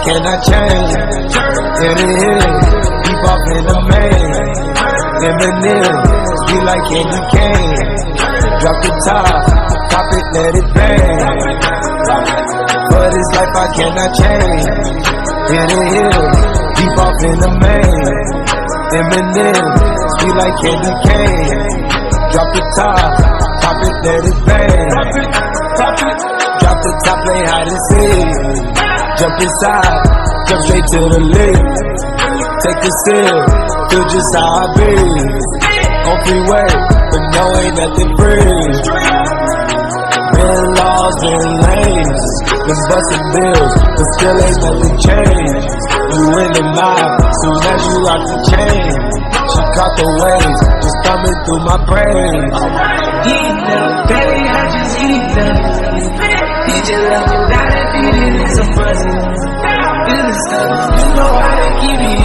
cannot change. In the hill, deep off in the main. Eminem, sweet like candy cane. Drop the top it, let it bang. For this life I cannot change. In the hill, deep off in the main. Eminem, sweet like candy cane. Drop the top it, let it bang. Drop the top, play hide and seek. Jump inside, jump straight to the lake. Take a sip, feel just how I be. On freeway, but no ain't nothing free. Been laws, been lanes, been busting bills, but still ain't nothing changed. You in the mob, soon as you rock the chain. She caught the waves, just thumbing through my brain. Eat them, baby, I just eat them. Eat your love without it, beat it in some buzzing. Feel the stuff, you know how to keep it